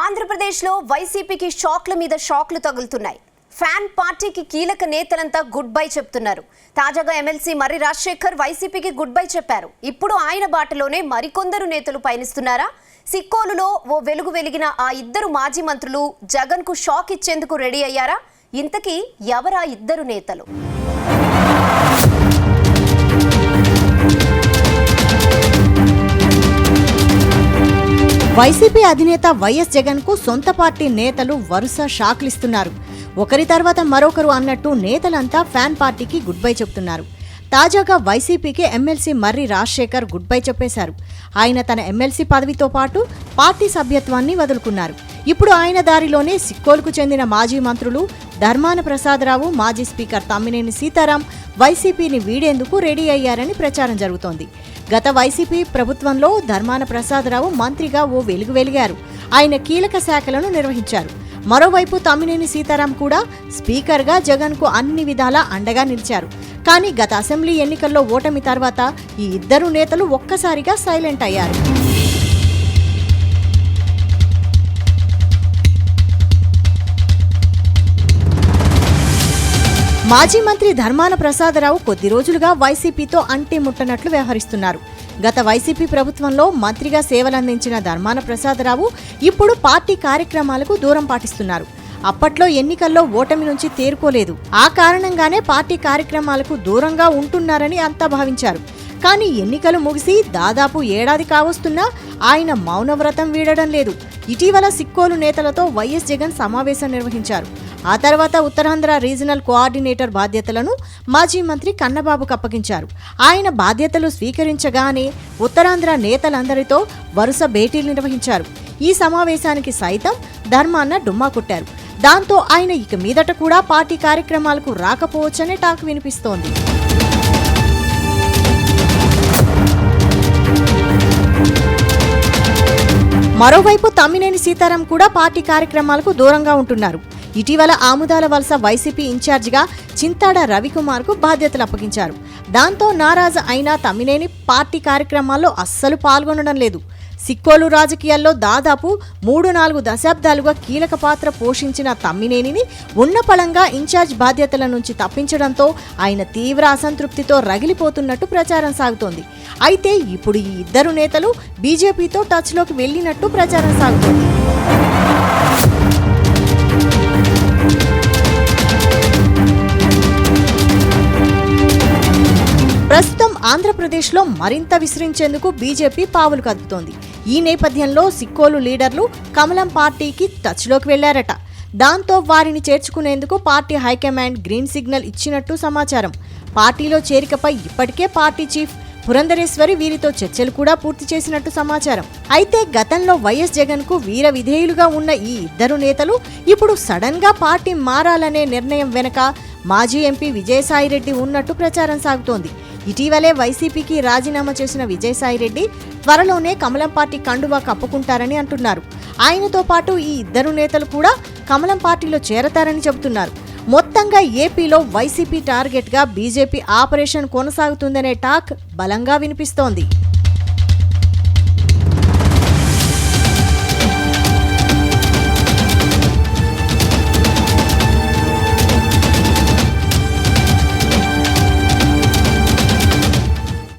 ఆంధ్రప్రదేశ్లో వైసీపీకి షాక్ల మీద షాక్లు తగులుతున్నాయి. ఫ్యాన్ పార్టీకి కీలక నేతలంతా గుడ్ బై చెప్తున్నారు. తాజాగా ఎమ్మెల్సీ మర్రి రాజశేఖర్ వైసీపీకి గుడ్ బై చెప్పారు. ఇప్పుడు ఆయన బాటలోనే మరికొందరు నేతలు పయనిస్తున్నారా? సిక్కోలులో ఓ వెలుగు వెలిగిన ఆ ఇద్దరు మాజీ మంత్రులు జగన్ కు షాక్ ఇచ్చేందుకు రెడీ అయ్యారా? ఇంతకీ ఎవరా ఇద్దరు నేతలు? వైసీపీ అధినేత వైఎస్ జగన్ కు సొంత పార్టీ నేతలు వరుస షాక్లిస్తున్నారు. ఒకరి తర్వాత మరొకరు అన్నట్టు నేతలంతా ఫ్యాన్ పార్టీకి గుడ్ బై చెప్తున్నారు. తాజాగా వైసీపీకి ఎమ్మెల్సీ మర్రి రాజశేఖర్ గుడ్ బై చెప్పేశారు. ఆయన తన ఎమ్మెల్సీ పదవితో పాటు పార్టీ సభ్యత్వాన్ని వదులుకున్నారు. ఇప్పుడు ఆయన దారిలోనే సిక్కోలుకు చెందిన మాజీ మంత్రులు ధర్మాన ప్రసాదరావు, మాజీ స్పీకర్ తమ్మినేని సీతారాం వైసీపీని వీడేందుకు రెడీ అయ్యారని ప్రచారం జరుగుతోంది. గత వైసీపీ ప్రభుత్వంలో ధర్మాన ప్రసాదరావు మంత్రిగా ఓ వెలుగు వెలిగారు. ఆయన కీలక శాఖలను నిర్వహించారు. మరోవైపు తమ్మినేని సీతారాం కూడా స్పీకర్గా జగన్కు అన్ని విధాలా అండగా నిలిచారు. కానీ గత అసెంబ్లీ ఎన్నికల్లో ఓటమి తర్వాత ఈ ఇద్దరు నేతలు ఒక్కసారిగా సైలెంట్ అయ్యారు. మాజీ మంత్రి ధర్మాన ప్రసాదరావు కొద్ది రోజులుగా వైసీపీతో అంటి ముట్టనట్లు వ్యవహరిస్తున్నారు. గత వైసీపీ ప్రభుత్వంలో మంత్రిగా సేవలందించిన ధర్మాన ప్రసాదరావు ఇప్పుడు పార్టీ కార్యక్రమాలకు దూరం పాటిస్తున్నారు. అప్పట్లో ఎన్నికల్లో ఓటమి నుంచి తేరుకోలేదు. ఆ కారణంగానే పార్టీ కార్యక్రమాలకు దూరంగా ఉంటున్నారని అంతా భావించారు. కానీ ఎన్నికలు ముగిసి దాదాపు ఏడాది కావస్తున్నా ఆయన మౌనవ్రతం వీడడం లేదు. ఇటీవల సిక్కోలు నేతలతో వైఎస్ జగన్ సమావేశం నిర్వహించారు. ఆ తర్వాత ఉత్తరాంధ్ర రీజనల్ కోఆర్డినేటర్ బాధ్యతలను మాజీ మంత్రి కన్నబాబుకు అప్పగించారు. ఆయన బాధ్యతలు స్వీకరించగానే ఉత్తరాంధ్ర నేతలందరితో వరుస భేటీలు నిర్వహించారు. ఈ సమావేశానికి సైతం ధర్మాన్న డుమ్మా కొట్టారు. దాంతో ఆయన ఇక మీదట కూడా పార్టీ కార్యక్రమాలకు రాకపోవచ్చనే టాక్ వినిపిస్తోంది. మరోవైపు తమ్మినేని సీతారాం కూడా పార్టీ కార్యక్రమాలకు దూరంగా ఉంటున్నారు. ఇటీవల ఆముదాల వలస వైసీపీ ఇన్ఛార్జిగా చింతాడ రవికుమార్కు బాధ్యతలు అప్పగించారు. దాంతో నారాజు అయినా తమ్మినేని పార్టీ కార్యక్రమాల్లో అస్సలు పాల్గొనడం లేదు. సిక్కోలు రాజకీయాల్లో దాదాపు 3-4 దశాబ్దాలుగా కీలక పాత్ర పోషించిన తమ్మినేనిని ఉన్నపళంగా ఇన్ఛార్జ్ బాధ్యతల నుంచి తప్పించడంతో ఆయన తీవ్ర అసంతృప్తితో రగిలిపోతున్నట్టు ప్రచారం సాగుతోంది. అయితే ఇప్పుడు ఈ ఇద్దరు నేతలు బీజేపీతో టచ్లోకి వెళ్లినట్టు ప్రచారం సాగుతోంది. ప్రస్తుతం ఆంధ్రప్రదేశ్లో మరింత విస్తరించేందుకు బీజేపీ పావులు కదుపుతోంది. ఈ నేపథ్యంలో సిక్కోలు లీడర్లు కమలం పార్టీకి టచ్లోకి వెళ్లారట. దాంతో వారిని చేర్చుకునేందుకు పార్టీ హైకమాండ్ గ్రీన్ సిగ్నల్ ఇచ్చినట్టు సమాచారం. పార్టీలో చేరికపై ఇప్పటికే పార్టీ చీఫ్ పురంధరేశ్వరి వీరితో చర్చలు కూడా పూర్తి చేసినట్టు సమాచారం. అయితే గతంలో వైఎస్ జగన్ కు వీర విధేయులుగా ఉన్న ఈ ఇద్దరు నేతలు ఇప్పుడు సడన్ గా పార్టీ మారాలనే నిర్ణయం వెనక మాజీ ఎంపీ విజయసాయిరెడ్డి ఉన్నట్టు ప్రచారం సాగుతోంది. ఇటీవలే వైసీపీకి రాజీనామా చేసిన విజయసాయిరెడ్డి త్వరలోనే కమలం పార్టీ కండువా కప్పుకుంటారని అంటున్నారు. ఆయనతో పాటు ఈ ఇద్దరు నేతలు కూడా కమలం పార్టీలో చేరతారని చెబుతున్నారు. మొత్తంగా ఏపీలో వైసీపీ టార్గెట్గా బీజేపీ ఆపరేషన్ కొనసాగుతుందనే టాక్ బలంగా వినిపిస్తోంది.